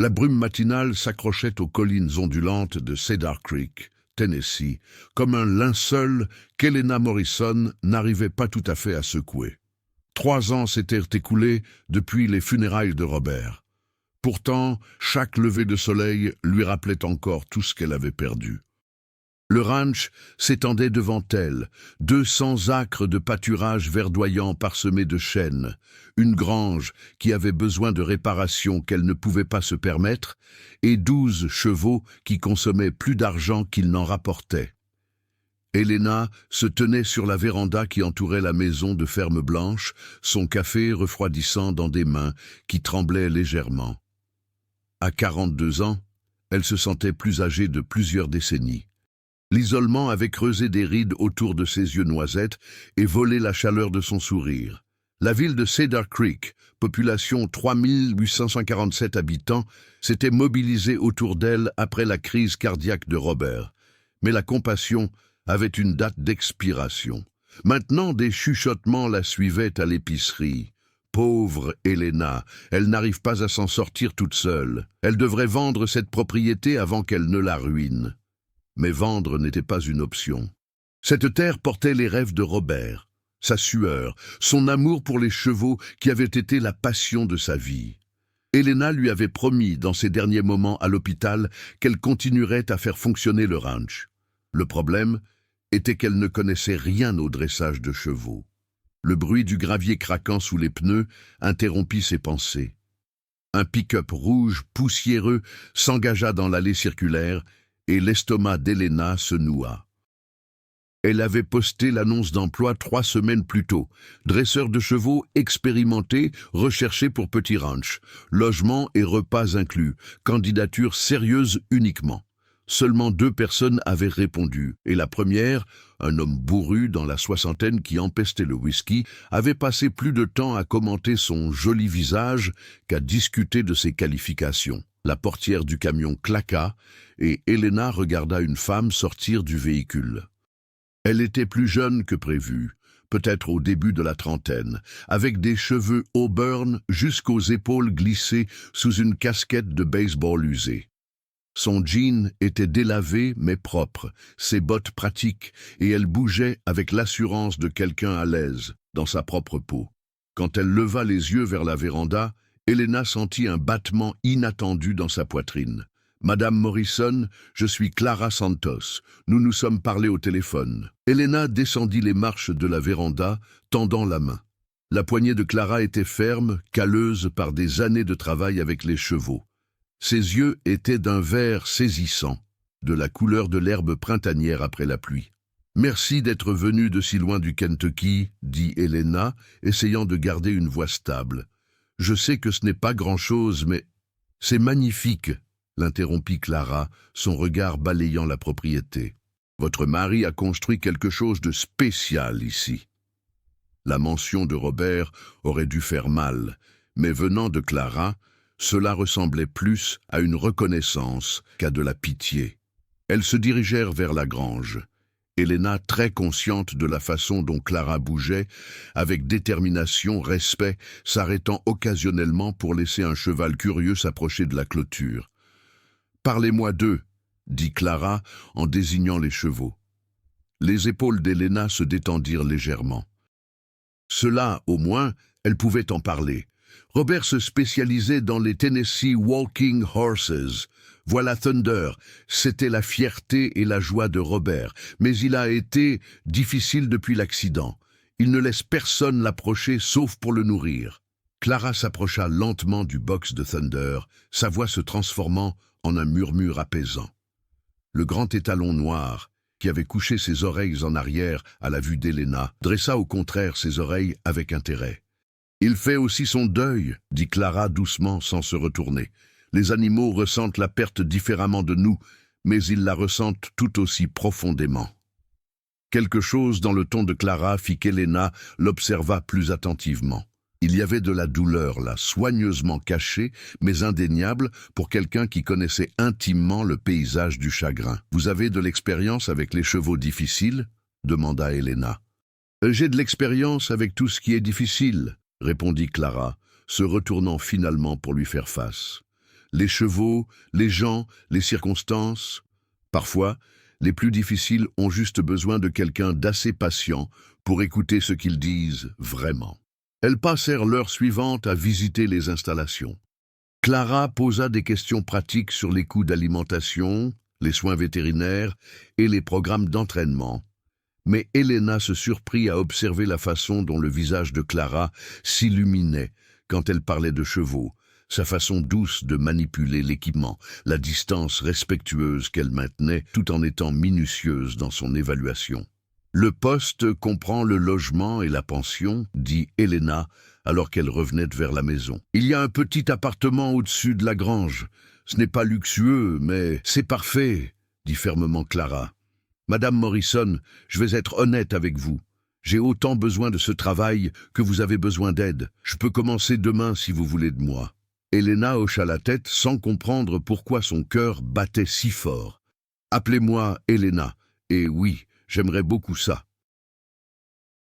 La brume matinale s'accrochait aux collines ondulantes de Cedar Creek, Tennessee, comme un linceul qu'Helena Morrison n'arrivait pas tout à fait à secouer. 3 ans s'étaient écoulés depuis les funérailles de Robert. Pourtant, chaque lever de soleil lui rappelait encore tout ce qu'elle avait perdu. Le ranch s'étendait devant elle, 200 acres de pâturage verdoyant parsemés de chênes, une grange qui avait besoin de réparations qu'elle ne pouvait pas se permettre, et 12 chevaux qui consommaient plus d'argent qu'ils n'en rapportaient. Helena se tenait sur la véranda qui entourait la maison de ferme blanche, son café refroidissant dans des mains qui tremblaient légèrement. À 42 ans, elle se sentait plus âgée de plusieurs décennies. L'isolement avait creusé des rides autour de ses yeux noisettes et volé la chaleur de son sourire. La ville de Cedar Creek, population 3847 habitants, s'était mobilisée autour d'elle après la crise cardiaque de Robert. Mais la compassion avait une date d'expiration. Maintenant, des chuchotements la suivaient à l'épicerie. Pauvre Helena, elle n'arrive pas à s'en sortir toute seule. Elle devrait vendre cette propriété avant qu'elle ne la ruine. Mais vendre n'était pas une option. Cette terre portait les rêves de Robert, sa sueur, son amour pour les chevaux qui avait été la passion de sa vie. Helena lui avait promis dans ses derniers moments à l'hôpital qu'elle continuerait à faire fonctionner le ranch. Le problème était qu'elle ne connaissait rien au dressage de chevaux. Le bruit du gravier craquant sous les pneus interrompit ses pensées. Un pick-up rouge poussiéreux s'engagea dans l'allée circulaire et l'estomac d'Helena se noua. Elle avait posté l'annonce d'emploi 3 semaines plus tôt. Dresseur de chevaux expérimenté, recherché pour petit ranch. Logement et repas inclus. Candidature sérieuse uniquement. Seulement 2 personnes avaient répondu, et la première, un homme bourru dans la soixantaine qui empestait le whisky, avait passé plus de temps à commenter son joli visage qu'à discuter de ses qualifications. La portière du camion claqua, et Helena regarda une femme sortir du véhicule. Elle était plus jeune que prévu, peut-être au début de la trentaine, avec des cheveux auburn jusqu'aux épaules glissés sous une casquette de baseball usée. Son jean était délavé mais propre, ses bottes pratiques, et elle bougeait avec l'assurance de quelqu'un à l'aise dans sa propre peau. Quand elle leva les yeux vers la véranda, Helena sentit un battement inattendu dans sa poitrine. « Madame Morrison, je suis Clara Santos. Nous nous sommes parlé au téléphone. » Helena descendit les marches de la véranda, tendant la main. La poignée de Clara était ferme, calleuse par des années de travail avec les chevaux. Ses yeux étaient d'un vert saisissant, de la couleur de l'herbe printanière après la pluie. « Merci d'être venu de si loin du Kentucky, » dit Helena, essayant de garder une voix stable. « Je sais que ce n'est pas grand-chose, mais... »« C'est magnifique !» l'interrompit Clara, son regard balayant la propriété. « Votre mari a construit quelque chose de spécial ici. » La mention de Robert aurait dû faire mal, mais venant de Clara, cela ressemblait plus à une reconnaissance qu'à de la pitié. Elles se dirigèrent vers la grange. Helena, très consciente de la façon dont Clara bougeait, avec détermination, respect, s'arrêtant occasionnellement pour laisser un cheval curieux s'approcher de la clôture. « Parlez-moi d'eux, » dit Clara en désignant les chevaux. Les épaules d'Helena se détendirent légèrement. Cela, au moins, elle pouvait en parler. Robert se spécialisait dans les Tennessee Walking Horses. Voilà Thunder, c'était la fierté et la joie de Robert, mais il a été difficile depuis l'accident. Il ne laisse personne l'approcher sauf pour le nourrir. Clara s'approcha lentement du box de Thunder, sa voix se transformant en un murmure apaisant. Le grand étalon noir, qui avait couché ses oreilles en arrière à la vue d'Helena, dressa au contraire ses oreilles avec intérêt. « Il fait aussi son deuil, » dit Clara doucement sans se retourner. « Les animaux ressentent la perte différemment de nous, mais ils la ressentent tout aussi profondément. » Quelque chose dans le ton de Clara fit qu'Helena l'observa plus attentivement. Il y avait de la douleur là, soigneusement cachée, mais indéniable pour quelqu'un qui connaissait intimement le paysage du chagrin. « Vous avez de l'expérience avec les chevaux difficiles ?» demanda Helena. « J'ai de l'expérience avec tout ce qui est difficile, » répondit Clara, se retournant finalement pour lui faire face. Les chevaux, les gens, les circonstances. Parfois, les plus difficiles ont juste besoin de quelqu'un d'assez patient pour écouter ce qu'ils disent vraiment. Elles passèrent l'heure suivante à visiter les installations. Clara posa des questions pratiques sur les coûts d'alimentation, les soins vétérinaires et les programmes d'entraînement. Mais Elena se surprit à observer la façon dont le visage de Clara s'illuminait quand elle parlait de chevaux, sa façon douce de manipuler l'équipement, la distance respectueuse qu'elle maintenait tout en étant minutieuse dans son évaluation. Le poste comprend le logement et la pension, dit Elena, alors qu'elle revenait vers la maison. Il y a un petit appartement au-dessus de la grange. Ce n'est pas luxueux, mais c'est parfait, dit fermement Clara. Madame Morrison, je vais être honnête avec vous. J'ai autant besoin de ce travail que vous avez besoin d'aide. Je peux commencer demain si vous voulez de moi. Elena hocha la tête sans comprendre pourquoi son cœur battait si fort. Appelez-moi Elena, et oui, j'aimerais beaucoup ça.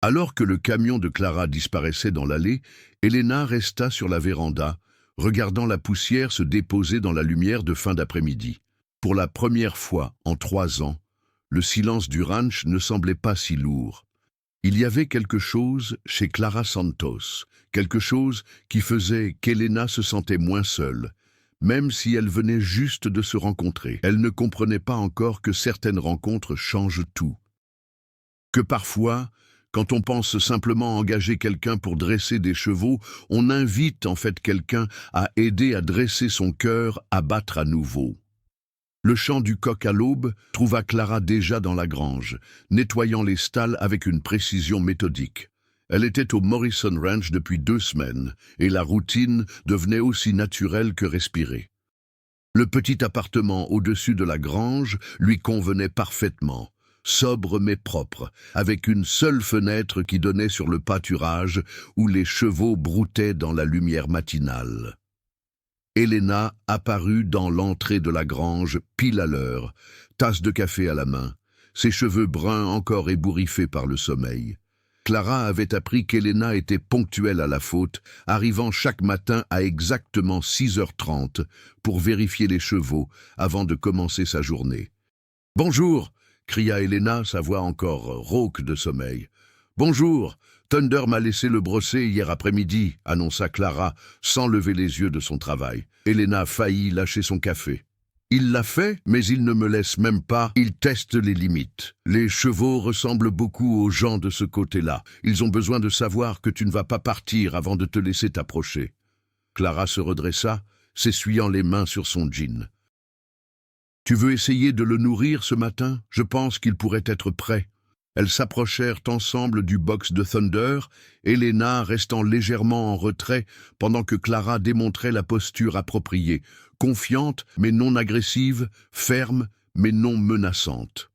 Alors que le camion de Clara disparaissait dans l'allée, Elena resta sur la véranda, regardant la poussière se déposer dans la lumière de fin d'après-midi. Pour la première fois en 3 ans, le silence du ranch ne semblait pas si lourd. Il y avait quelque chose chez Clara Santos, quelque chose qui faisait qu'Elena se sentait moins seule, même si elle venait juste de se rencontrer. Elle ne comprenait pas encore que certaines rencontres changent tout. Que parfois, quand on pense simplement engager quelqu'un pour dresser des chevaux, on invite en fait quelqu'un à aider à dresser son cœur à battre à nouveau. Le chant du coq à l'aube trouva Clara déjà dans la grange, nettoyant les stalles avec une précision méthodique. Elle était au Morrison Ranch depuis 2 semaines, et la routine devenait aussi naturelle que respirée. Le petit appartement au-dessus de la grange lui convenait parfaitement, sobre mais propre, avec une seule fenêtre qui donnait sur le pâturage où les chevaux broutaient dans la lumière matinale. Elena apparut dans l'entrée de la grange, pile à l'heure, tasse de café à la main, ses cheveux bruns encore ébouriffés par le sommeil. Clara avait appris qu'Elena était ponctuelle à la faute, arrivant chaque matin à exactement 6h30 pour vérifier les chevaux avant de commencer sa journée. « Bonjour !» cria Elena, sa voix encore rauque de sommeil. « Bonjour ! Thunder m'a laissé le brosser hier après-midi, annonça Clara, sans lever les yeux de son travail. Elena faillit lâcher son café. Il l'a fait, mais il ne me laisse même pas, il teste les limites. Les chevaux ressemblent beaucoup aux gens de ce côté-là. Ils ont besoin de savoir que tu ne vas pas partir avant de te laisser t'approcher. Clara se redressa, s'essuyant les mains sur son jean. Tu veux essayer de le nourrir ce matin? Je pense qu'il pourrait être prêt. Elles s'approchèrent ensemble du box de Thunder, Elena restant légèrement en retrait pendant que Clara démontrait la posture appropriée, confiante mais non agressive, ferme mais non menaçante.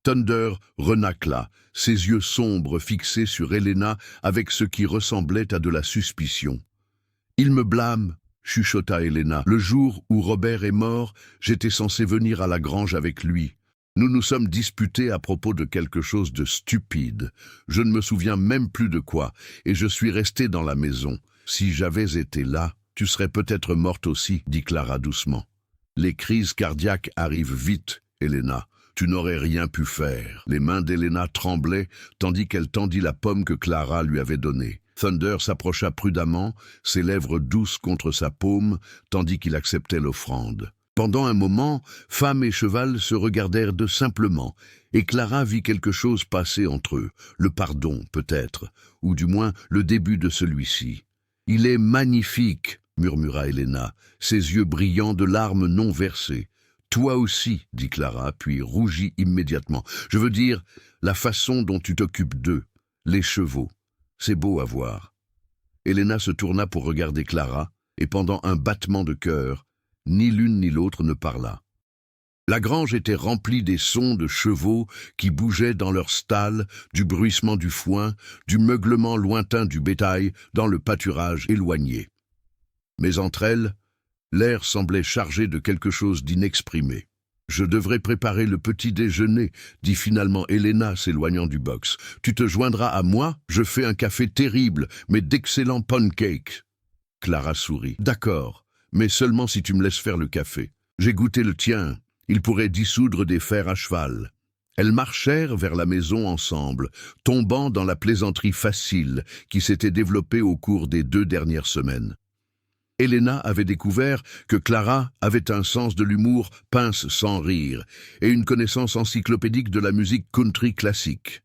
Thunder renâcla, ses yeux sombres fixés sur Elena avec ce qui ressemblait à de la suspicion. « Il me blâme », chuchota Elena. « Le jour où Robert est mort, j'étais censé venir à la grange avec lui. Nous nous sommes disputés à propos de quelque chose de stupide. Je ne me souviens même plus de quoi, et je suis restée dans la maison. Si j'avais été là, tu serais peut-être morte aussi, dit Clara doucement. Les crises cardiaques arrivent vite, Elena. Tu n'aurais rien pu faire. Les mains d'Elena tremblaient, tandis qu'elle tendit la pomme que Clara lui avait donnée. Thunder s'approcha prudemment, ses lèvres douces contre sa paume, tandis qu'il acceptait l'offrande. Pendant un moment, femme et cheval se regardèrent de simplement, et Clara vit quelque chose passer entre eux, le pardon peut-être, ou du moins le début de celui-ci. « Il est magnifique !» murmura Elena, ses yeux brillants de larmes non versées. « Toi aussi !» dit Clara, puis rougit immédiatement. « Je veux dire, la façon dont tu t'occupes d'eux, les chevaux. C'est beau à voir. » Elena se tourna pour regarder Clara, et pendant un battement de cœur, ni l'une ni l'autre ne parla. La grange était remplie des sons de chevaux qui bougeaient dans leurs stalles, du bruissement du foin, du meuglement lointain du bétail dans le pâturage éloigné. Mais entre elles, l'air semblait chargé de quelque chose d'inexprimé. « Je devrais préparer le petit déjeuner, dit finalement Elena s'éloignant du box. Tu te joindras à moi, je fais un café terrible, mais d'excellents pancakes. Clara sourit. « D'accord. mais seulement si tu me laisses faire le café. J'ai goûté le tien, il pourrait dissoudre des fers à cheval. » Elles marchèrent vers la maison ensemble, tombant dans la plaisanterie facile qui s'était développée au cours des 2 dernières semaines. Elena avait découvert que Clara avait un sens de l'humour pince sans rire et une connaissance encyclopédique de la musique country classique.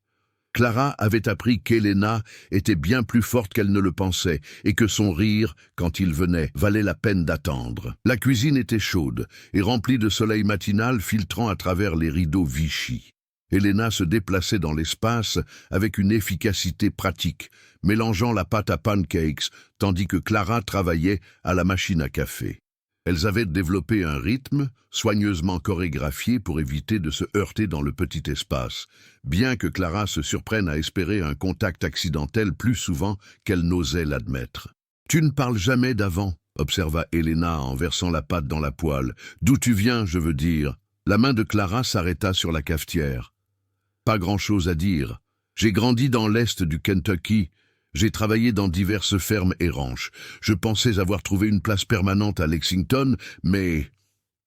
Clara avait appris qu'Elena était bien plus forte qu'elle ne le pensait et que son rire, quand il venait, valait la peine d'attendre. La cuisine était chaude et remplie de soleil matinal filtrant à travers les rideaux Vichy. Elena se déplaçait dans l'espace avec une efficacité pratique, mélangeant la pâte à pancakes, tandis que Clara travaillait à la machine à café. Elles avaient développé un rythme, soigneusement chorégraphié pour éviter de se heurter dans le petit espace, bien que Clara se surprenne à espérer un contact accidentel plus souvent qu'elle n'osait l'admettre. « Tu ne parles jamais d'avant », observa Elena en versant la pâte dans la poêle. « D'où tu viens, je veux dire ?» La main de Clara s'arrêta sur la cafetière. « Pas grand-chose à dire. J'ai grandi dans l'est du Kentucky. J'ai travaillé dans diverses fermes et ranchs. Je pensais avoir trouvé une place permanente à Lexington, mais... »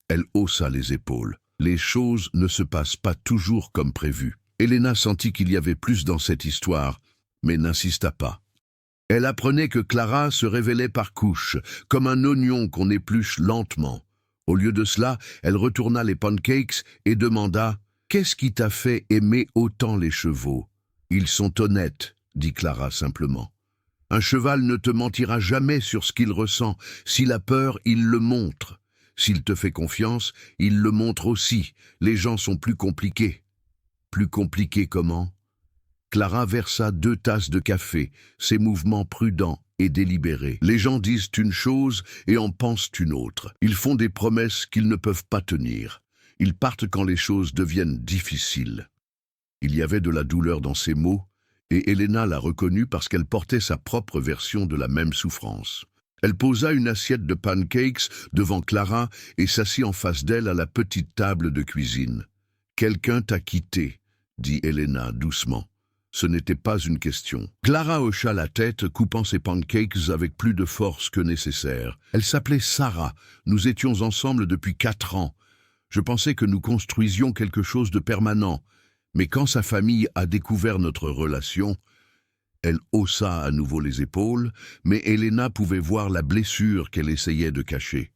Elle haussa les épaules. Les choses ne se passent pas toujours comme prévu. Elena sentit qu'il y avait plus dans cette histoire, mais n'insista pas. Elle apprenait que Clara se révélait par couches, comme un oignon qu'on épluche lentement. Au lieu de cela, elle retourna les pancakes et demanda « Qu'est-ce qui t'a fait aimer autant les chevaux ?»« Ils sont honnêtes, » dit Clara simplement. « Un cheval ne te mentira jamais sur ce qu'il ressent. S'il a peur, il le montre. S'il te fait confiance, il le montre aussi. Les gens sont plus compliqués. » « Plus compliqués comment ?» Clara versa 2 tasses de café, ses mouvements prudents et délibérés. Les gens disent une chose et en pensent une autre. Ils font des promesses qu'ils ne peuvent pas tenir. Ils partent quand les choses deviennent difficiles. Il y avait de la douleur dans ces mots, et Elena la reconnut parce qu'elle portait sa propre version de la même souffrance. Elle posa une assiette de pancakes devant Clara et s'assit en face d'elle à la petite table de cuisine. « Quelqu'un t'a quitté », dit Elena doucement. Ce n'était pas une question. Clara hocha la tête, coupant ses pancakes avec plus de force que nécessaire. Elle s'appelait Sarah. Nous étions ensemble depuis 4 ans. Je pensais que nous construisions quelque chose de permanent. Mais quand sa famille a découvert notre relation, elle haussa à nouveau les épaules, mais Elena pouvait voir la blessure qu'elle essayait de cacher.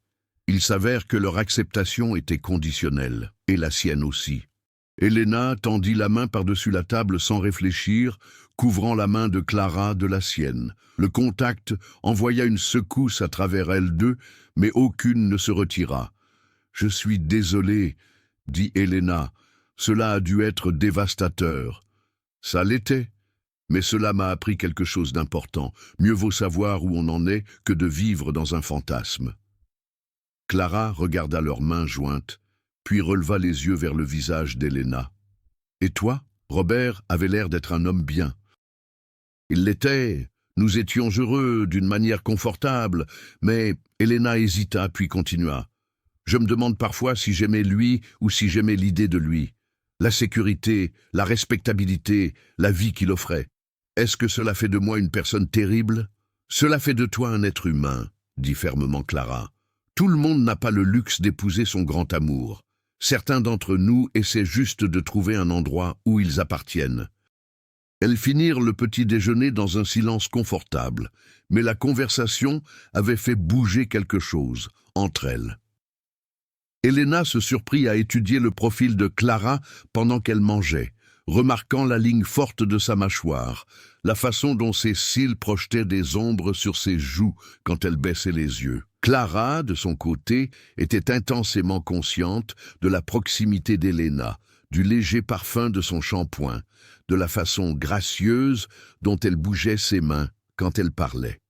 Il s'avère que leur acceptation était conditionnelle, et la sienne aussi. Elena tendit la main par-dessus la table sans réfléchir, couvrant la main de Clara de la sienne. Le contact envoya une secousse à travers elles deux, mais aucune ne se retira. « Je suis désolée, » dit Elena. « Cela a dû être dévastateur. » Ça l'était, mais cela m'a appris quelque chose d'important. Mieux vaut savoir où on en est que de vivre dans un fantasme. Clara regarda leurs mains jointes, puis releva les yeux vers le visage d'Elena. « Et toi ?» Robert avait l'air d'être un homme bien. Il l'était, nous étions heureux d'une manière confortable, mais Elena hésita puis continua. « Je me demande parfois si j'aimais lui ou si j'aimais l'idée de lui. La sécurité, la respectabilité, la vie qu'il offrait. Est-ce que cela fait de moi une personne terrible ? Cela fait de toi un être humain, dit fermement Clara. Tout le monde n'a pas le luxe d'épouser son grand amour. Certains d'entre nous essaient juste de trouver un endroit où ils appartiennent. » Elles finirent le petit déjeuner dans un silence confortable, mais la conversation avait fait bouger quelque chose entre elles. Elena se surprit à étudier le profil de Clara pendant qu'elle mangeait, remarquant la ligne forte de sa mâchoire, la façon dont ses cils projetaient des ombres sur ses joues quand elle baissait les yeux. Clara, de son côté, était intensément consciente de la proximité d'Elena, du léger parfum de son shampoing, de la façon gracieuse dont elle bougeait ses mains quand elle parlait.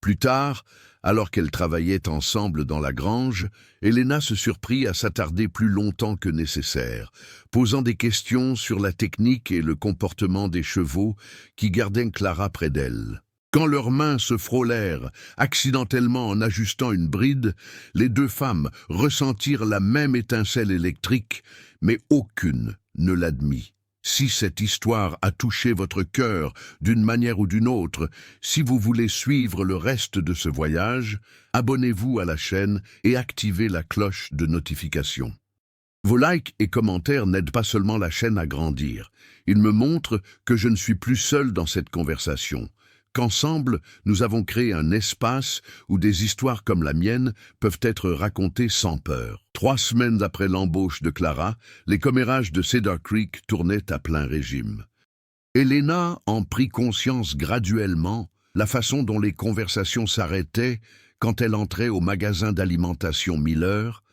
Plus tard, alors qu'elles travaillaient ensemble dans la grange, Elena se surprit à s'attarder plus longtemps que nécessaire, posant des questions sur la technique et le comportement des chevaux qui gardaient Clara près d'elle. Quand leurs mains se frôlèrent, accidentellement en ajustant une bride, les deux femmes ressentirent la même étincelle électrique, mais aucune ne l'admit. Si cette histoire a touché votre cœur d'une manière ou d'une autre, si vous voulez suivre le reste de ce voyage, abonnez-vous à la chaîne et activez la cloche de notification. Vos likes et commentaires n'aident pas seulement la chaîne à grandir, ils me montrent que je ne suis plus seul dans cette conversation, qu'ensemble, nous avons créé un espace où des histoires comme la mienne peuvent être racontées sans peur. 3 semaines après l'embauche de Clara, les commérages de Cedar Creek tournaient à plein régime. Elena en prit conscience graduellement, la façon dont les conversations s'arrêtaient quand elle entrait au magasin d'alimentation Miller,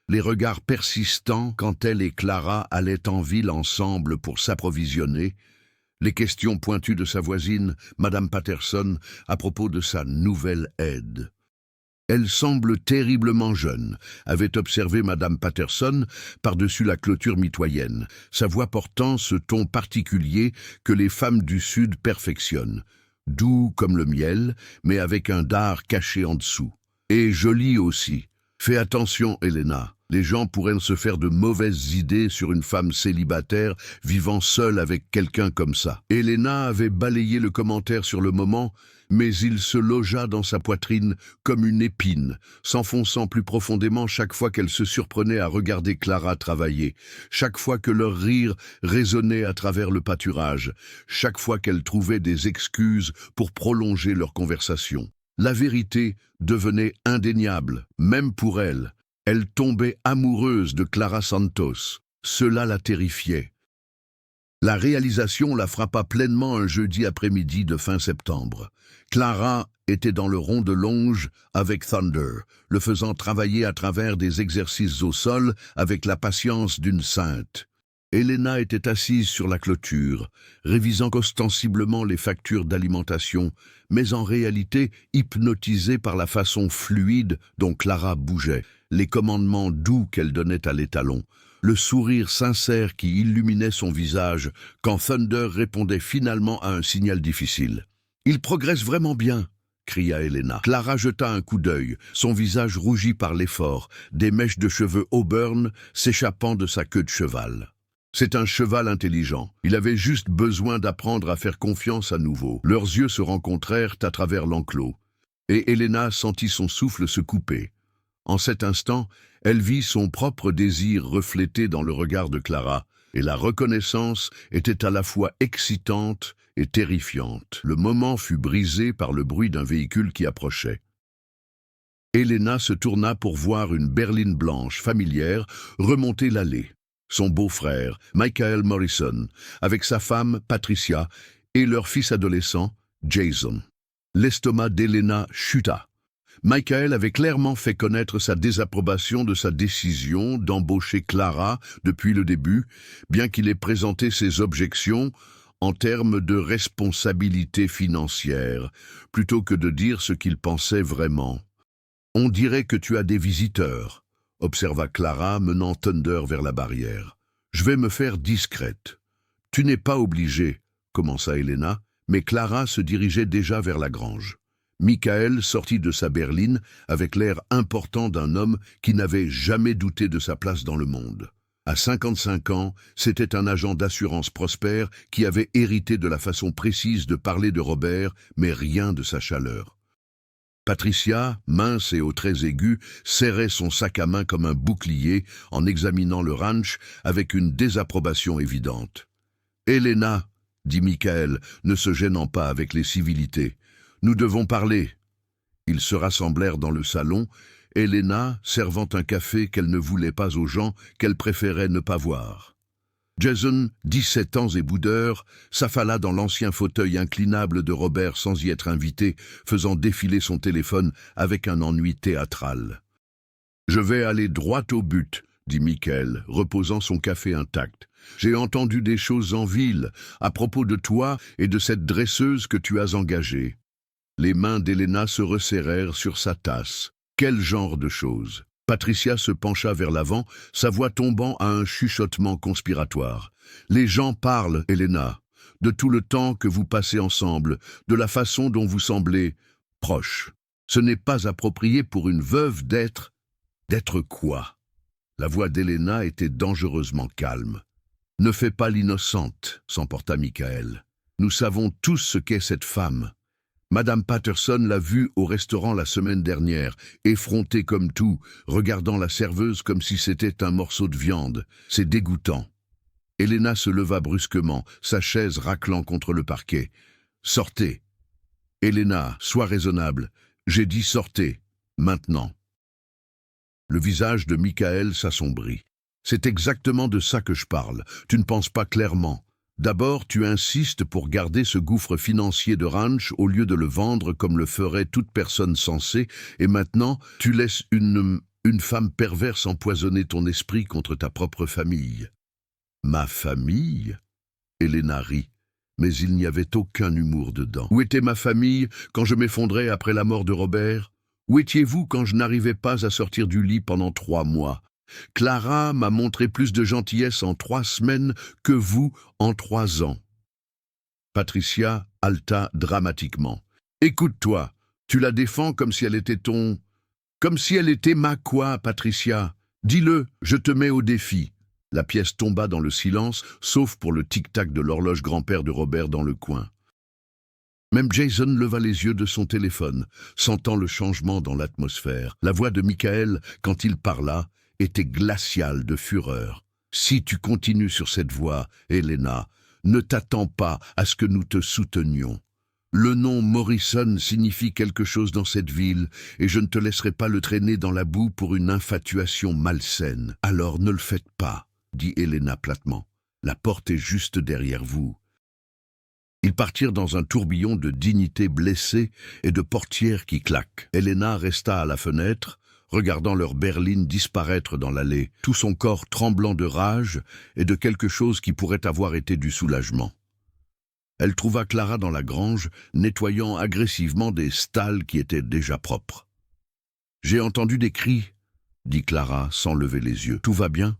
les regards persistants quand elle et Clara allaient en ville ensemble pour s'approvisionner, les questions pointues de sa voisine, Madame Patterson, à propos de sa nouvelle aide. Elle semble terriblement jeune, avait observé Madame Patterson par-dessus la clôture mitoyenne, sa voix portant ce ton particulier que les femmes du Sud perfectionnent, doux comme le miel, mais avec un dard caché en dessous. Et jolie aussi. Fais attention, Elena. Les gens pourraient se faire de mauvaises idées sur une femme célibataire vivant seule avec quelqu'un comme ça. Elena avait balayé le commentaire sur le moment, mais il se logea dans sa poitrine comme une épine, s'enfonçant plus profondément chaque fois qu'elle se surprenait à regarder Clara travailler, chaque fois que leur rire résonnait à travers le pâturage, chaque fois qu'elle trouvait des excuses pour prolonger leur conversation. La vérité devenait indéniable, même pour elle. Elle tombait amoureuse de Clara Santos. Cela la terrifiait. La réalisation la frappa pleinement un jeudi après-midi de fin septembre. Clara était dans le rond de longe avec Thunder, le faisant travailler à travers des exercices au sol avec la patience d'une sainte. Elena était assise sur la clôture, révisant ostensiblement les factures d'alimentation, mais en réalité hypnotisée par la façon fluide dont Clara bougeait, les commandements doux qu'elle donnait à l'étalon, le sourire sincère qui illuminait son visage quand Thunder répondait finalement à un signal difficile. « Il progresse vraiment bien !» cria Elena. Clara jeta un coup d'œil, son visage rougi par l'effort, des mèches de cheveux auburn s'échappant de sa queue de cheval. C'est un cheval intelligent. Il avait juste besoin d'apprendre à faire confiance à nouveau. Leurs yeux se rencontrèrent à travers l'enclos, et Elena sentit son souffle se couper. En cet instant, elle vit son propre désir reflété dans le regard de Clara, et la reconnaissance était à la fois excitante et terrifiante. Le moment fut brisé par le bruit d'un véhicule qui approchait. Elena se tourna pour voir une berline blanche familière remonter l'allée. Son beau-frère, Michael Morrison, avec sa femme, Patricia, et leur fils adolescent, Jason. L'estomac d'Elena chuta. Michael avait clairement fait connaître sa désapprobation de sa décision d'embaucher Clara depuis le début, bien qu'il ait présenté ses objections en termes de responsabilité financière, plutôt que de dire ce qu'il pensait vraiment. « On dirait que tu as des visiteurs », observa Clara, menant Thunder vers la barrière. « Je vais me faire discrète. »« Tu n'es pas obligée, » commença Elena, mais Clara se dirigeait déjà vers la grange. Michael sortit de sa berline avec l'air important d'un homme qui n'avait jamais douté de sa place dans le monde. À 55 ans, c'était un agent d'assurance prospère qui avait hérité de la façon précise de parler de Robert, mais rien de sa chaleur. Patricia, mince et aux traits aigus, serrait son sac à main comme un bouclier en examinant le ranch avec une désapprobation évidente. « Elena, » dit Michael, ne se gênant pas avec les civilités, « nous devons parler. » Ils se rassemblèrent dans le salon, Elena servant un café qu'elle ne voulait pas aux gens qu'elle préférait ne pas voir. Jason, 17 ans et boudeur, s'affala dans l'ancien fauteuil inclinable de Robert sans y être invité, faisant défiler son téléphone avec un ennui théâtral. « Je vais aller droit au but, » dit Michael, reposant son café intact. « J'ai entendu des choses en ville à propos de toi et de cette dresseuse que tu as engagée. » Les mains d'Elena se resserrèrent sur sa tasse. Quel genre de choses? Patricia se pencha vers l'avant, sa voix tombant à un chuchotement conspiratoire. « Les gens parlent, Elena, de tout le temps que vous passez ensemble, de la façon dont vous semblez proches. Ce n'est pas approprié pour une veuve d'être... D'être quoi ?» La voix d'Elena était dangereusement calme. « Ne fais pas l'innocente, s'emporta Michael. Nous savons tous ce qu'est cette femme. Madame Patterson l'a vue au restaurant la semaine dernière, effrontée comme tout, regardant la serveuse comme si c'était un morceau de viande. C'est dégoûtant. Elena se leva brusquement, sa chaise raclant contre le parquet. « Sortez !»« Elena, sois raisonnable. J'ai dit sortez. Maintenant. » Le visage de Michael s'assombrit. « C'est exactement de ça que je parle. Tu ne penses pas clairement. D'abord, tu insistes pour garder ce gouffre financier de ranch au lieu de le vendre comme le ferait toute personne sensée, et maintenant, tu laisses une femme perverse empoisonner ton esprit contre ta propre famille. » « Ma famille ?» Elena rit, mais il n'y avait aucun humour dedans. « Où était ma famille quand je m'effondrais après la mort de Robert? Où étiez-vous quand je n'arrivais pas à sortir du lit pendant 3 mois? Clara m'a montré plus de gentillesse en 3 semaines que vous en 3 ans. » Patricia haleta dramatiquement. « Écoute-toi, tu la défends comme si elle était ton... Comme si elle était ma quoi, Patricia? Dis-le, je te mets au défi. » La pièce tomba dans le silence, sauf pour le tic-tac de l'horloge grand-père de Robert dans le coin. Même Jason leva les yeux de son téléphone, sentant le changement dans l'atmosphère. La voix de Michael, quand il parla, était glaciale de fureur. « Si tu continues sur cette voie, Elena, ne t'attends pas à ce que nous te soutenions. Le nom Morrison signifie quelque chose dans cette ville, et je ne te laisserai pas le traîner dans la boue pour une infatuation malsaine. Alors ne le faites pas, » dit Elena platement. « La porte est juste derrière vous. » Ils partirent dans un tourbillon de dignités blessées et de portières qui claquent. Elena resta à la fenêtre, regardant leur berline disparaître dans l'allée, tout son corps tremblant de rage et de quelque chose qui pourrait avoir été du soulagement. Elle trouva Clara dans la grange, nettoyant agressivement des stalles qui étaient déjà propres. « J'ai entendu des cris, » dit Clara sans lever les yeux. « Tout va bien ?»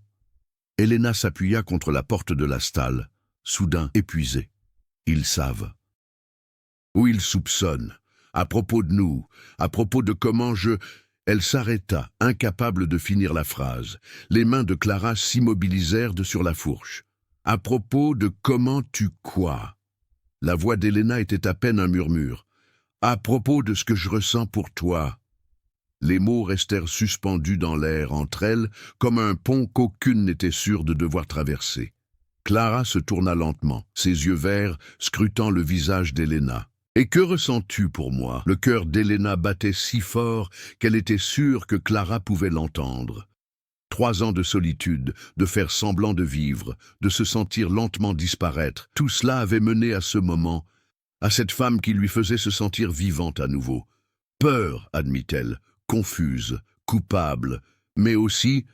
Elena s'appuya contre la porte de la stalle, soudain épuisée. « Ils savent. » Ou ils soupçonnent. À propos de nous, à propos de comment je... Elle s'arrêta, incapable de finir la phrase. Les mains de Clara s'immobilisèrent sur la fourche. « À propos de comment tu quoi ?» La voix d'Elena était à peine un murmure. « À propos de ce que je ressens pour toi. » Les mots restèrent suspendus dans l'air entre elles, comme un pont qu'aucune n'était sûre de devoir traverser. Clara se tourna lentement, ses yeux verts scrutant le visage d'Elena. « Et que ressens-tu pour moi ?» Le cœur d'Elena battait si fort qu'elle était sûre que Clara pouvait l'entendre. 3 ans de solitude, de faire semblant de vivre, de se sentir lentement disparaître, tout cela avait mené à ce moment, à cette femme qui lui faisait se sentir vivante à nouveau. Peur, admit-elle, confuse, coupable, mais aussi,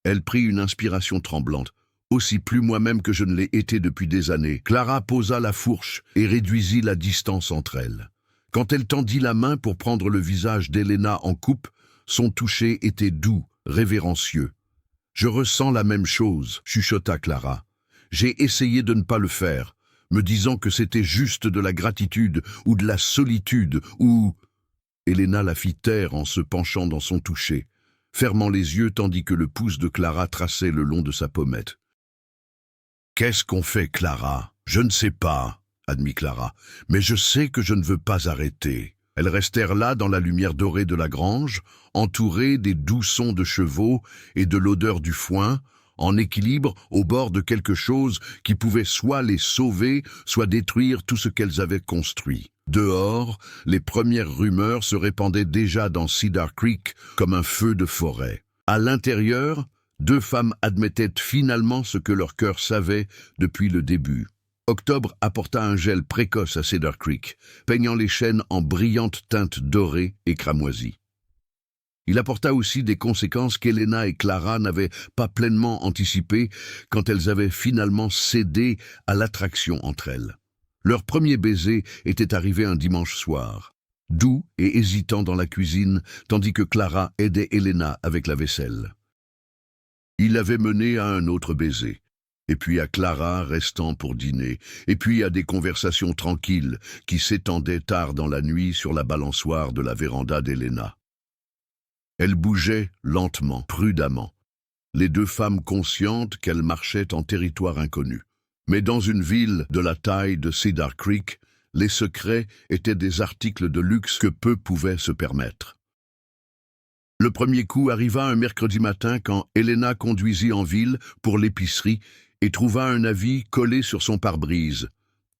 elle prit une inspiration tremblante. Aussi plus moi-même que je ne l'ai été depuis des années. Clara posa la fourche et réduisit la distance entre elles. Quand elle tendit la main pour prendre le visage d'Elena en coupe, son toucher était doux, révérencieux. « Je ressens la même chose, » chuchota Clara. « J'ai essayé de ne pas le faire, me disant que c'était juste de la gratitude ou de la solitude ou... » Elena la fit taire en se penchant dans son toucher, fermant les yeux tandis que le pouce de Clara traçait le long de sa pommette. « Qu'est-ce qu'on fait, Clara ? Je ne sais pas, » admit Clara, « mais je sais que je ne veux pas arrêter. » Elles restèrent là dans la lumière dorée de la grange, entourées des doux sons de chevaux et de l'odeur du foin, en équilibre au bord de quelque chose qui pouvait soit les sauver, soit détruire tout ce qu'elles avaient construit. Dehors, les premières rumeurs se répandaient déjà dans Cedar Creek comme un feu de forêt. À l'intérieur, 2 femmes admettaient finalement ce que leur cœur savait depuis le début. Octobre apporta un gel précoce à Cedar Creek, peignant les chênes en brillantes teintes dorées et cramoisies. Il apporta aussi des conséquences qu'Elena et Clara n'avaient pas pleinement anticipées quand elles avaient finalement cédé à l'attraction entre elles. Leur premier baiser était arrivé un dimanche soir, doux et hésitant dans la cuisine, tandis que Clara aidait Elena avec la vaisselle. Il avait mené à un autre baiser, et puis à Clara restant pour dîner, et puis à des conversations tranquilles qui s'étendaient tard dans la nuit sur la balançoire de la véranda d'Elena. Elle bougeait lentement, prudemment, les deux femmes conscientes qu'elles marchaient en territoire inconnu. Mais dans une ville de la taille de Cedar Creek, les secrets étaient des articles de luxe que peu pouvaient se permettre. Le premier coup arriva un mercredi matin quand Elena conduisit en ville pour l'épicerie et trouva un avis collé sur son pare-brise.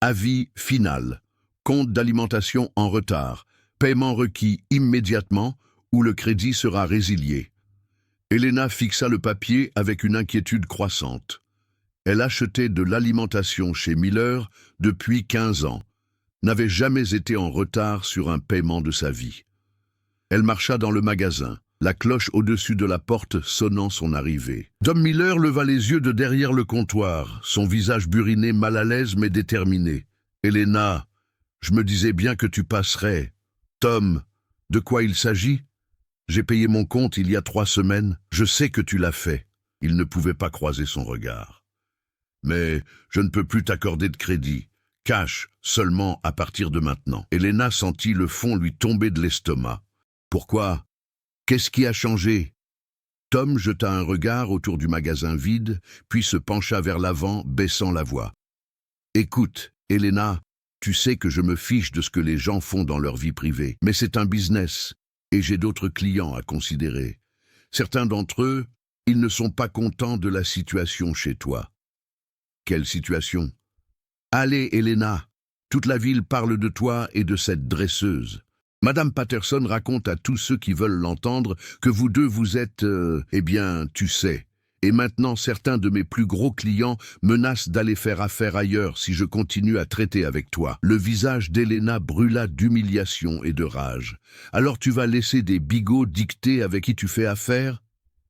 Avis final. Compte d'alimentation en retard. Paiement requis immédiatement ou le crédit sera résilié. Elena fixa le papier avec une inquiétude croissante. Elle achetait de l'alimentation chez Miller depuis 15 ans, n'avait jamais été en retard sur un paiement de sa vie. Elle marcha dans le magasin, la cloche au-dessus de la porte sonnant son arrivée. Tom Miller leva les yeux de derrière le comptoir, son visage buriné, mal à l'aise mais déterminé. « Elena, je me disais bien que tu passerais. »« Tom, de quoi il s'agit ? J'ai payé mon compte il y a 3 semaines. Je sais que tu l'as fait. » Il ne pouvait pas croiser son regard. « Mais je ne peux plus t'accorder de crédit. Cash seulement à partir de maintenant. » Elena sentit le fond lui tomber de l'estomac. « Pourquoi ? Qu'est-ce qui a changé ?» Tom jeta un regard autour du magasin vide, puis se pencha vers l'avant, baissant la voix. « Écoute, Elena, tu sais que je me fiche de ce que les gens font dans leur vie privée, mais c'est un business, et j'ai d'autres clients à considérer. Certains d'entre eux, ils ne sont pas contents de la situation chez toi. » « Quelle situation ? » « Allez, Elena, toute la ville parle de toi et de cette dresseuse. Madame Patterson raconte à tous ceux qui veulent l'entendre que vous deux vous êtes, eh bien, tu sais. Et maintenant, certains de mes plus gros clients menacent d'aller faire affaire ailleurs si je continue à traiter avec toi. » Le visage d'Elena brûla d'humiliation et de rage. « Alors tu vas laisser des bigots dicter avec qui tu fais affaire ?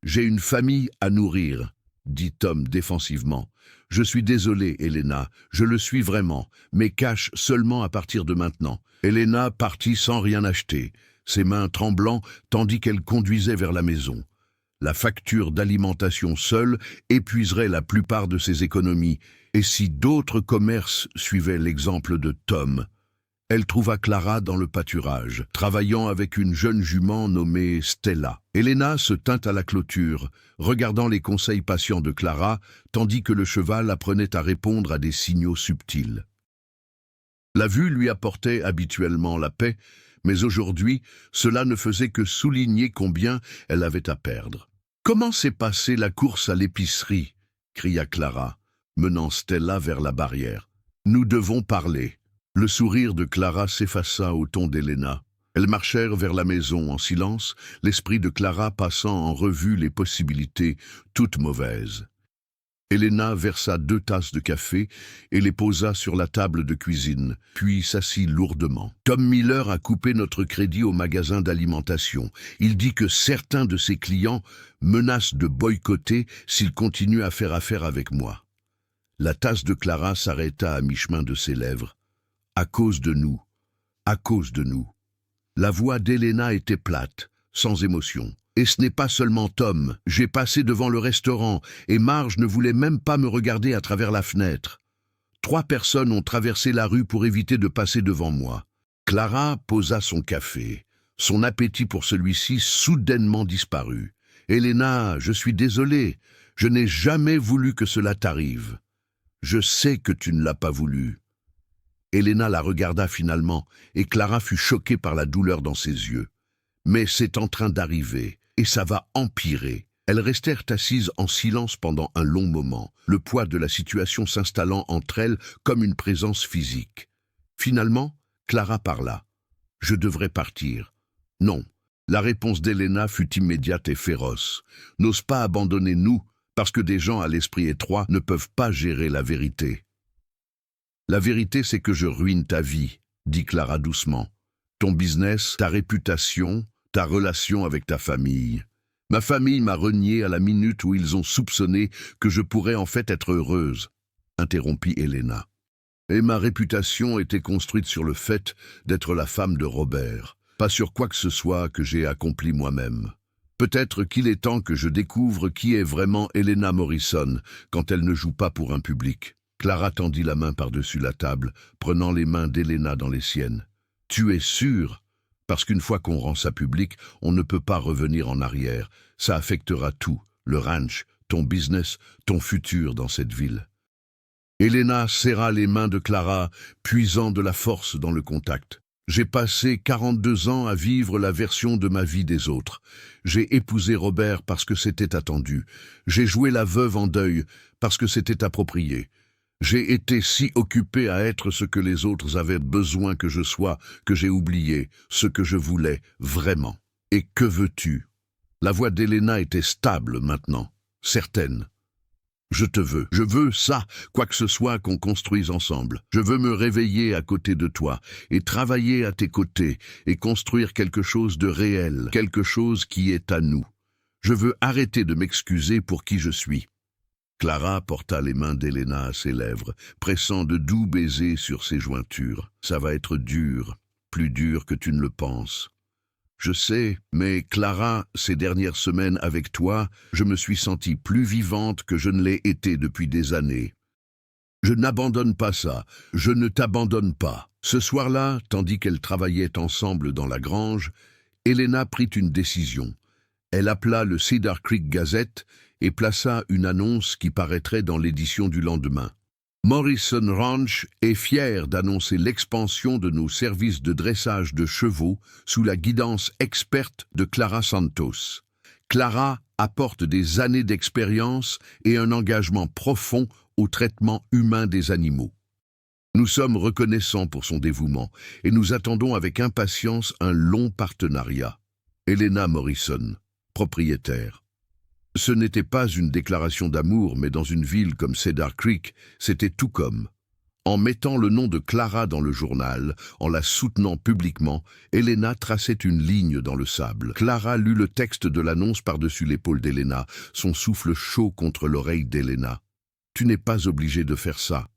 J'ai une famille à nourrir, » dit Tom défensivement. « Je suis désolé, Elena, je le suis vraiment, mais cash seulement à partir de maintenant. » Elena partit sans rien acheter, ses mains tremblant tandis qu'elle conduisait vers la maison. La facture d'alimentation seule épuiserait la plupart de ses économies, et si d'autres commerces suivaient l'exemple de Tom, elle trouva Clara dans le pâturage, travaillant avec une jeune jument nommée Stella. Elena se tint à la clôture, regardant les conseils patients de Clara, tandis que le cheval apprenait à répondre à des signaux subtils. La vue lui apportait habituellement la paix, mais aujourd'hui, cela ne faisait que souligner combien elle avait à perdre. « Comment s'est passée la course à l'épicerie ?» cria Clara, menant Stella vers la barrière. « Nous devons parler. » Le sourire de Clara s'effaça au ton d'Elena. Elles marchèrent vers la maison en silence, l'esprit de Clara passant en revue les possibilités, toutes mauvaises. Elena versa 2 tasses de café et les posa sur la table de cuisine, puis s'assit lourdement. « Tom Miller a coupé notre crédit au magasin d'alimentation. Il dit que certains de ses clients menacent de boycotter s'ils continuent à faire affaire avec moi. » La tasse de Clara s'arrêta à mi-chemin de ses lèvres. « À cause de nous. À cause de nous. » La voix d'Elena était plate, sans émotion. « Et ce n'est pas seulement Tom. J'ai passé devant le restaurant et Marge ne voulait même pas me regarder à travers la fenêtre. 3 personnes ont traversé la rue pour éviter de passer devant moi. » Clara posa son café. Son appétit pour celui-ci soudainement disparut. « Elena, je suis désolé. Je n'ai jamais voulu que cela t'arrive. Je sais que tu ne l'as pas voulu. » Elena la regarda finalement, et Clara fut choquée par la douleur dans ses yeux. « Mais c'est en train d'arriver, et ça va empirer. » Elles restèrent assises en silence pendant un long moment, le poids de la situation s'installant entre elles comme une présence physique. Finalement, Clara parla. « Je devrais partir. » « Non. » La réponse d'Elena fut immédiate et féroce. « N'ose pas abandonner nous, parce que des gens à l'esprit étroit ne peuvent pas gérer la vérité. » « La vérité, c'est que je ruine ta vie, » dit Clara doucement. « Ton business, ta réputation, ta relation avec ta famille. Ma famille m'a renié à la minute où ils ont soupçonné que je pourrais en fait être heureuse, » interrompit Elena. « Et ma réputation était construite sur le fait d'être la femme de Robert, pas sur quoi que ce soit que j'ai accompli moi-même. Peut-être qu'il est temps que je découvre qui est vraiment Elena Morrison quand elle ne joue pas pour un public. » Clara tendit la main par-dessus la table, prenant les mains d'Elena dans les siennes. « Tu es sûre ? Parce qu'une fois qu'on rend ça public, on ne peut pas revenir en arrière. Ça affectera tout, le ranch, ton business, ton futur dans cette ville. Elena serra les mains de Clara, puisant de la force dans le contact. J'ai passé 42 ans à vivre la version de ma vie des autres. J'ai épousé Robert parce que c'était attendu. J'ai joué la veuve en deuil parce que c'était approprié. J'ai été si occupé à être ce que les autres avaient besoin que je sois, que j'ai oublié ce que je voulais vraiment. Et que veux-tu? La voix d'Elena était stable maintenant, certaine. Je te veux. Je veux ça, quoi que ce soit qu'on construise ensemble. Je veux me réveiller à côté de toi et travailler à tes côtés et construire quelque chose de réel, quelque chose qui est à nous. Je veux arrêter de m'excuser pour qui je suis. Clara porta les mains d'Elena à ses lèvres, pressant de doux baisers sur ses jointures. Ça va être dur, plus dur que tu ne le penses. Je sais, mais Clara, ces dernières semaines avec toi, je me suis sentie plus vivante que je ne l'ai été depuis des années. Je n'abandonne pas ça, je ne t'abandonne pas. Ce soir-là, tandis qu'elles travaillaient ensemble dans la grange, Elena prit une décision. Elle appela le Cedar Creek Gazette et plaça une annonce qui paraîtrait dans l'édition du lendemain. Morrison Ranch est fier d'annoncer l'expansion de nos services de dressage de chevaux sous la guidance experte de Clara Santos. Clara apporte des années d'expérience et un engagement profond au traitement humain des animaux. Nous sommes reconnaissants pour son dévouement et nous attendons avec impatience un long partenariat. Elena Morrison, propriétaire. Ce n'était pas une déclaration d'amour, mais dans une ville comme Cedar Creek, c'était tout comme. En mettant le nom de Clara dans le journal, en la soutenant publiquement, Elena traçait une ligne dans le sable. Clara lut le texte de l'annonce par-dessus l'épaule d'Elena, son souffle chaud contre l'oreille d'Elena. « Tu n'es pas obligé de faire ça.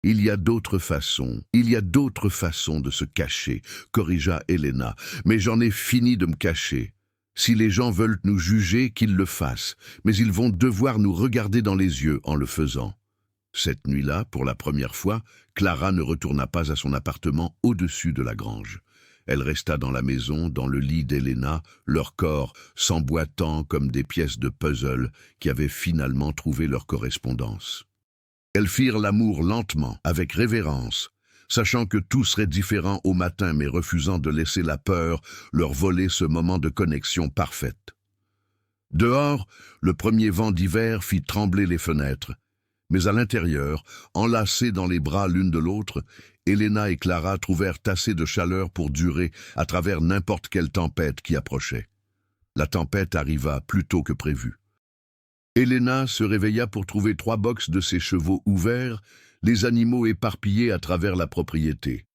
Il y a d'autres façons de se cacher, corrigea Elena, mais j'en ai fini de me cacher. Si les gens veulent nous juger, qu'ils le fassent, mais ils vont devoir nous regarder dans les yeux en le faisant. » Cette nuit-là, pour la première fois, Clara ne retourna pas à son appartement au-dessus de la grange. Elle resta dans la maison, dans le lit d'Elena, leur corps s'emboîtant comme des pièces de puzzle qui avaient finalement trouvé leur correspondance. Elles firent l'amour lentement, avec révérence, sachant que tout serait différent au matin mais refusant de laisser la peur leur voler ce moment de connexion parfaite. Dehors, le premier vent d'hiver fit trembler les fenêtres, mais à l'intérieur, enlacées dans les bras l'une de l'autre, Elena et Clara trouvèrent assez de chaleur pour durer à travers n'importe quelle tempête qui approchait. La tempête arriva plus tôt que prévu. Elena se réveilla pour trouver 3 boxes de ses chevaux ouverts, les animaux éparpillés à travers la propriété.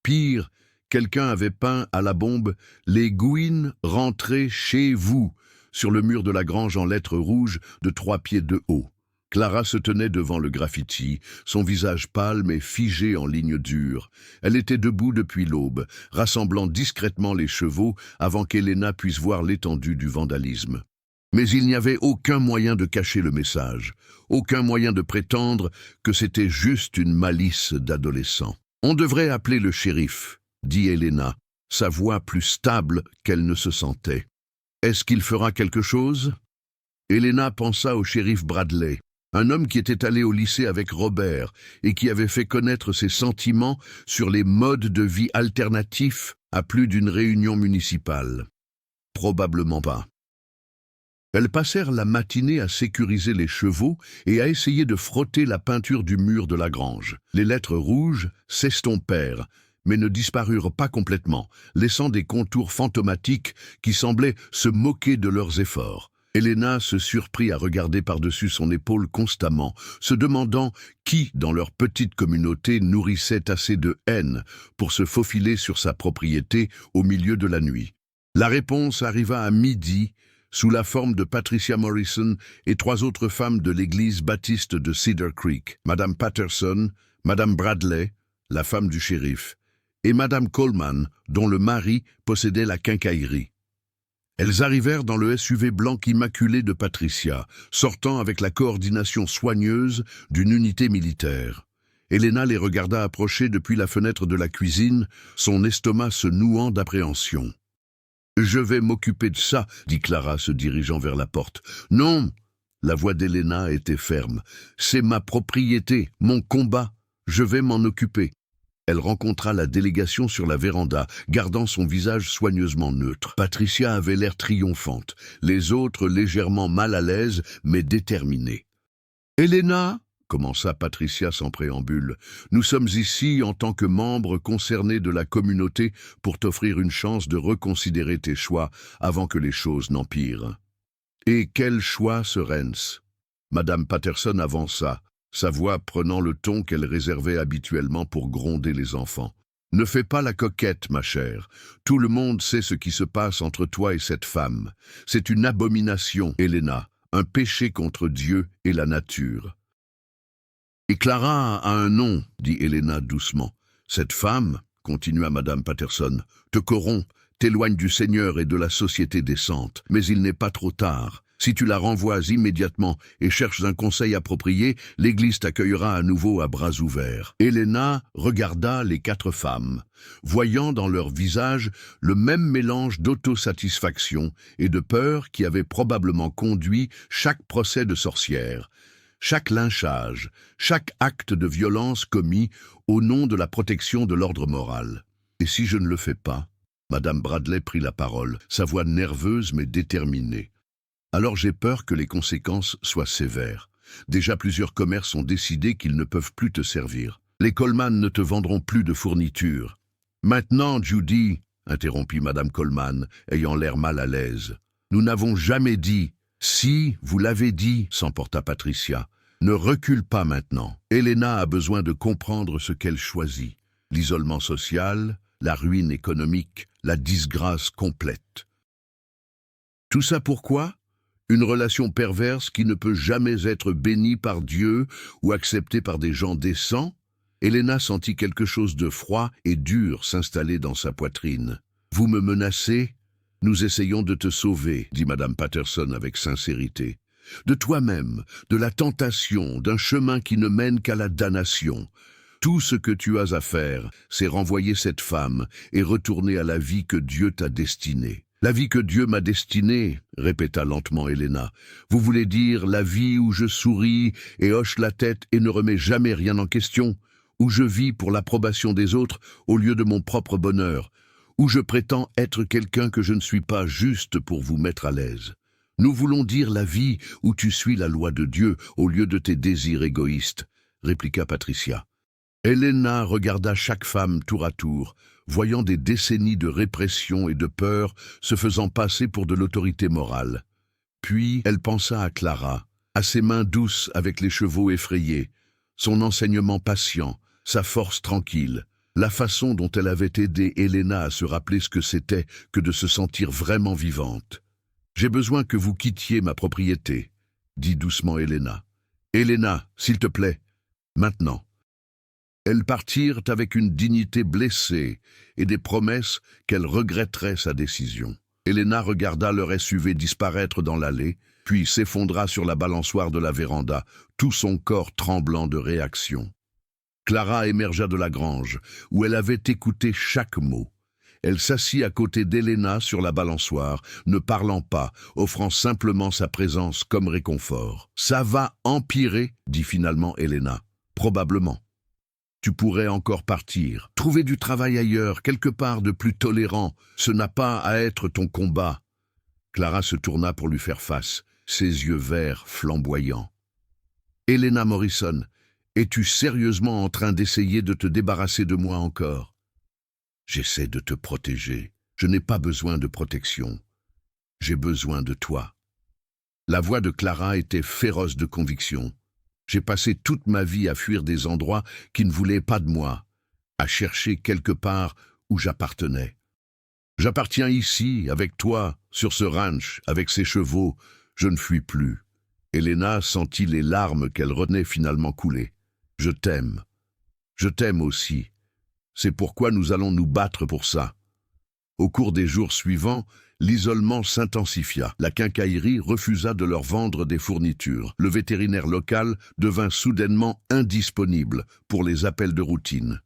Pire, quelqu'un avait peint à la bombe « Les Gouines rentrées chez vous » sur le mur de la grange en lettres rouges de 3 pieds de haut. Clara se tenait devant le graffiti, son visage pâle mais figé en lignes dures. Elle était debout depuis l'aube, rassemblant discrètement les chevaux avant qu'Elena puisse voir l'étendue du vandalisme. Mais il n'y avait aucun moyen de cacher le message, aucun moyen de prétendre que c'était juste une malice d'adolescent. « On devrait appeler le shérif », dit Elena, sa voix plus stable qu'elle ne se sentait. « Est-ce qu'il fera quelque chose ?» Elena pensa au shérif Bradley, un homme qui était allé au lycée avec Robert et qui avait fait connaître ses sentiments sur les modes de vie alternatifs à plus d'une réunion municipale. Probablement pas. Elles passèrent la matinée à sécuriser les chevaux et à essayer de frotter la peinture du mur de la grange. Les lettres rouges s'estompèrent, mais ne disparurent pas complètement, laissant des contours fantomatiques qui semblaient se moquer de leurs efforts. Elena se surprit à regarder par-dessus son épaule constamment, se demandant qui, dans leur petite communauté, nourrissait assez de haine pour se faufiler sur sa propriété au milieu de la nuit. La réponse arriva à midi, sous la forme de Patricia Morrison et 3 autres femmes de l'église baptiste de Cedar Creek, Madame Patterson, Madame Bradley, la femme du shérif, et Madame Coleman, dont le mari possédait la quincaillerie. Elles arrivèrent dans le SUV blanc immaculé de Patricia, sortant avec la coordination soigneuse d'une unité militaire. Elena les regarda approcher depuis la fenêtre de la cuisine, son estomac se nouant d'appréhension. Je vais m'occuper de ça, dit Clara se dirigeant vers la porte. Non, la voix d'Elena était ferme. C'est ma propriété, mon combat. Je vais m'en occuper. Elle rencontra la délégation sur la véranda, gardant son visage soigneusement neutre. Patricia avait l'air triomphante, les autres légèrement mal à l'aise, mais déterminés. « Elena !» commença Patricia sans préambule. « Nous sommes ici en tant que membres concernés de la communauté pour t'offrir une chance de reconsidérer tes choix avant que les choses n'empirent. » « Et quel choix, Serens ?» Madame Patterson avança, sa voix prenant le ton qu'elle réservait habituellement pour gronder les enfants. « Ne fais pas la coquette, ma chère. Tout le monde sait ce qui se passe entre toi et cette femme. C'est une abomination, Elena, un péché contre Dieu et la nature. » « Et Clara a un nom, dit Elena doucement. Cette femme, continua Madame Patterson, te corrompt, t'éloigne du Seigneur et de la société décente. Mais il n'est pas trop tard. Si tu la renvoies immédiatement et cherches un conseil approprié, l'Église t'accueillera à nouveau à bras ouverts. » Elena regarda les 4 femmes, voyant dans leur visage le même mélange d'autosatisfaction et de peur qui avait probablement conduit chaque procès de sorcière, chaque lynchage, chaque acte de violence commis au nom de la protection de l'ordre moral. « Et si je ne le fais pas ?» Madame Bradley prit la parole, sa voix nerveuse mais déterminée. « Alors j'ai peur que les conséquences soient sévères. Déjà plusieurs commerces ont décidé qu'ils ne peuvent plus te servir. Les Coleman ne te vendront plus de fournitures. »« Maintenant, Judy, » interrompit Madame Coleman, ayant l'air mal à l'aise, « nous n'avons jamais dit. »« Si, vous l'avez dit, » s'emporta Patricia. « Ne recule pas maintenant. Elena a besoin de comprendre ce qu'elle choisit. L'isolement social, la ruine économique, la disgrâce complète. Tout ça pourquoi ? Une relation perverse qui ne peut jamais être bénie par Dieu ou acceptée par des gens décents ? Elena sentit quelque chose de froid et dur s'installer dans sa poitrine. « Vous me menacez ? Nous essayons de te sauver, » dit Madame Patterson avec sincérité. « De toi-même, de la tentation, d'un chemin qui ne mène qu'à la damnation. Tout ce que tu as à faire, c'est renvoyer cette femme et retourner à la vie que Dieu t'a destinée. » « La vie que Dieu m'a destinée, » répéta lentement Elena. « Vous voulez dire la vie où je souris et hoche la tête et ne remets jamais rien en question, où je vis pour l'approbation des autres au lieu de mon propre bonheur, où je prétends être quelqu'un que je ne suis pas juste pour vous mettre à l'aise. Nous voulons dire la vie où tu suis la loi de Dieu au lieu de tes désirs égoïstes, » répliqua Patricia. Elena regarda chaque femme tour à tour, voyant des décennies de répression et de peur se faisant passer pour de l'autorité morale. Puis elle pensa à Clara, à ses mains douces avec les chevaux effrayés, son enseignement patient, sa force tranquille, la façon dont elle avait aidé Elena à se rappeler ce que c'était que de se sentir vraiment vivante. « J'ai besoin que vous quittiez ma propriété, » dit doucement Elena. « Elena, s'il te plaît, maintenant. » Elles partirent avec une dignité blessée et des promesses qu'elle regretterait sa décision. Elena regarda leur SUV disparaître dans l'allée, puis s'effondra sur la balançoire de la véranda, tout son corps tremblant de réaction. Clara émergea de la grange, où elle avait écouté chaque mot. Elle s'assit à côté d'Elena sur la balançoire, ne parlant pas, offrant simplement sa présence comme réconfort. « Ça va empirer, » dit finalement Elena. « Probablement. Tu pourrais encore partir, trouver du travail ailleurs, quelque part de plus tolérant. Ce n'a pas à être ton combat. » Clara se tourna pour lui faire face, ses yeux verts flamboyants. « Elena Morrison, es-tu sérieusement en train d'essayer de te débarrasser de moi encore ? » « J'essaie de te protéger. Je n'ai pas besoin de protection. J'ai besoin de toi. » La voix de Clara était féroce de conviction. « J'ai passé toute ma vie à fuir des endroits qui ne voulaient pas de moi, à chercher quelque part où j'appartenais. J'appartiens ici, avec toi, sur ce ranch, avec ces chevaux. Je ne fuis plus. » Elena sentit les larmes qu'elle retenait finalement couler. « Je t'aime. Je t'aime aussi. C'est pourquoi nous allons nous battre pour ça. » Au cours des jours suivants, l'isolement s'intensifia. La quincaillerie refusa de leur vendre des fournitures. Le vétérinaire local devint soudainement indisponible pour les appels de routine.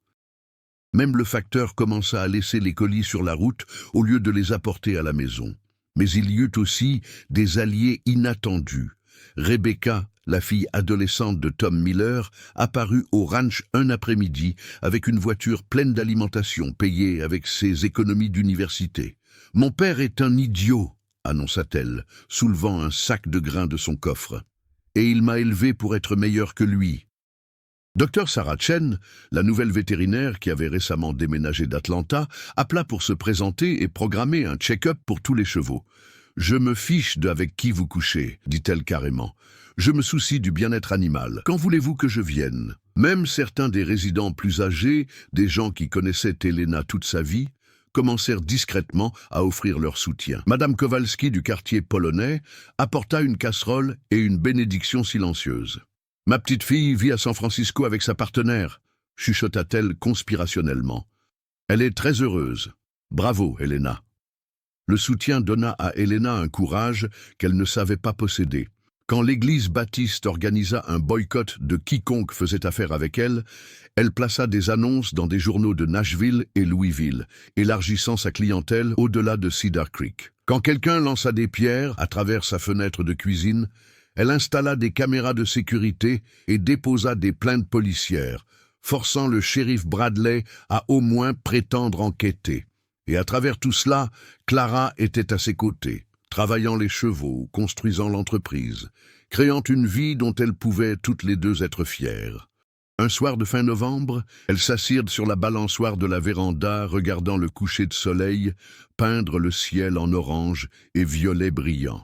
Même le facteur commença à laisser les colis sur la route au lieu de les apporter à la maison. Mais il y eut aussi des alliés inattendus. Rebecca, la fille adolescente de Tom Miller, apparut au ranch un après-midi avec une voiture pleine d'alimentation payée avec ses économies d'université. « Mon père est un idiot », annonça-t-elle, soulevant un sac de grains de son coffre. « Et il m'a élevé pour être meilleur que lui. » Dr Sarah Chen, la nouvelle vétérinaire qui avait récemment déménagé d'Atlanta, appela pour se présenter et programmer un check-up pour tous les chevaux. « Je me fiche d'avec qui vous couchez », dit-elle carrément. « Je me soucie du bien-être animal. Quand voulez-vous que je vienne ?» Même certains des résidents plus âgés, des gens qui connaissaient Elena toute sa vie, commencèrent discrètement à offrir leur soutien. Madame Kowalski du quartier polonais apporta une casserole et une bénédiction silencieuse. « Ma petite fille vit à San Francisco avec sa partenaire », chuchota-t-elle conspirationnellement. « Elle est très heureuse. Bravo, Elena. » Le soutien donna à Elena un courage qu'elle ne savait pas posséder. Quand l'église baptiste organisa un boycott de quiconque faisait affaire avec elle, elle plaça des annonces dans des journaux de Nashville et Louisville, élargissant sa clientèle au-delà de Cedar Creek. Quand quelqu'un lança des pierres à travers sa fenêtre de cuisine, elle installa des caméras de sécurité et déposa des plaintes policières, forçant le shérif Bradley à au moins prétendre enquêter. Et à travers tout cela, Clara était à ses côtés, travaillant les chevaux, construisant l'entreprise, créant une vie dont elles pouvaient toutes les deux être fières. Un soir de fin novembre, elles s'assirent sur la balançoire de la véranda, regardant le coucher de soleil peindre le ciel en orange et violet brillant.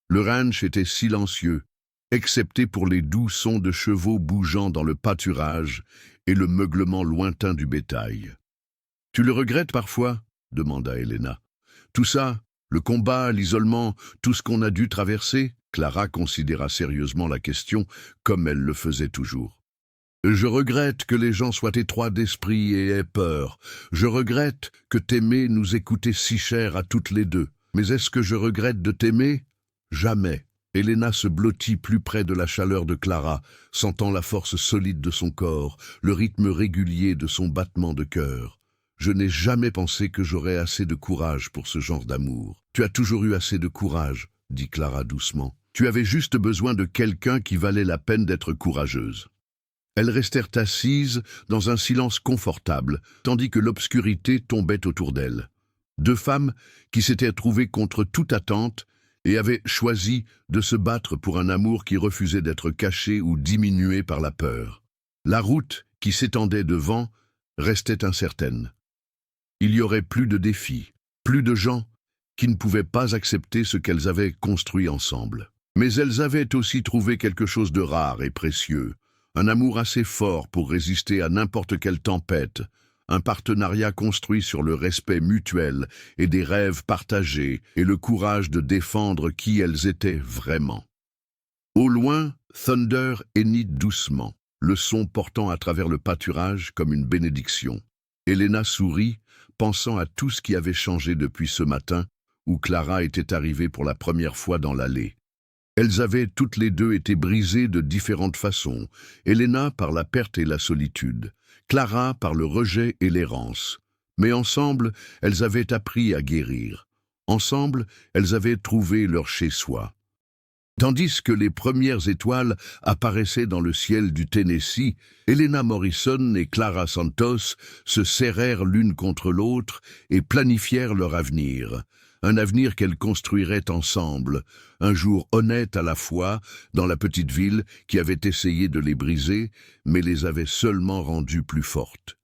Le ranch était silencieux, excepté pour les doux sons de chevaux bougeant dans le pâturage et le meuglement lointain du bétail. « Tu le regrettes parfois ?» demanda Elena. « Tout ça, le combat, l'isolement, tout ce qu'on a dû traverser ?» Clara considéra sérieusement la question, comme elle le faisait toujours. « Je regrette que les gens soient étroits d'esprit et aient peur. Je regrette que t'aimer nous ait coûté si cher à toutes les deux. Mais est-ce que je regrette de t'aimer ? Jamais. » Elena se blottit plus près de la chaleur de Clara, sentant la force solide de son corps, le rythme régulier de son battement de cœur. « Je n'ai jamais pensé que j'aurais assez de courage pour ce genre d'amour. »« Tu as toujours eu assez de courage, » dit Clara doucement. « Tu avais juste besoin de quelqu'un qui valait la peine d'être courageuse. » Elles restèrent assises dans un silence confortable, tandis que l'obscurité tombait autour d'elles. Deux femmes qui s'étaient trouvées contre toute attente et avaient choisi de se battre pour un amour qui refusait d'être caché ou diminué par la peur. La route qui s'étendait devant restait incertaine. Il y aurait plus de défis, plus de gens qui ne pouvaient pas accepter ce qu'elles avaient construit ensemble. Mais elles avaient aussi trouvé quelque chose de rare et précieux, un amour assez fort pour résister à n'importe quelle tempête, un partenariat construit sur le respect mutuel et des rêves partagés et le courage de défendre qui elles étaient vraiment. Au loin, Thunder hennit doucement, le son portant à travers le pâturage comme une bénédiction. Elena sourit, pensant à tout ce qui avait changé depuis ce matin où Clara était arrivée pour la première fois dans l'allée. Elles avaient toutes les deux été brisées de différentes façons, Elena par la perte et la solitude, Clara par le rejet et l'errance. Mais ensemble, elles avaient appris à guérir. Ensemble, elles avaient trouvé leur chez-soi. Tandis que les premières étoiles apparaissaient dans le ciel du Tennessee, Elena Morrison et Clara Santos se serrèrent l'une contre l'autre et planifièrent leur avenir. Un avenir qu'elles construiraient ensemble, un jour honnête à la fois dans la petite ville qui avait essayé de les briser, mais les avait seulement rendues plus fortes.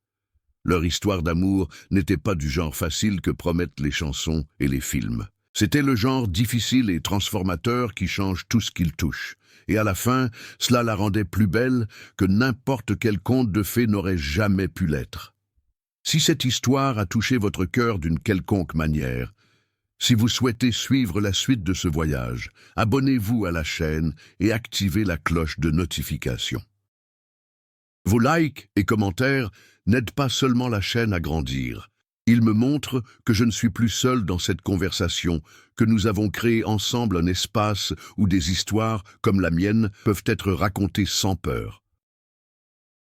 Leur histoire d'amour n'était pas du genre facile que promettent les chansons et les films. C'était le genre difficile et transformateur qui change tout ce qu'il touche. Et à la fin, cela la rendait plus belle que n'importe quel conte de fées n'aurait jamais pu l'être. Si cette histoire a touché votre cœur d'une quelconque manière, si vous souhaitez suivre la suite de ce voyage, abonnez-vous à la chaîne et activez la cloche de notification. Vos likes et commentaires n'aident pas seulement la chaîne à grandir. Ils me montrent que je ne suis plus seul dans cette conversation, que nous avons créé ensemble un espace où des histoires, comme la mienne, peuvent être racontées sans peur.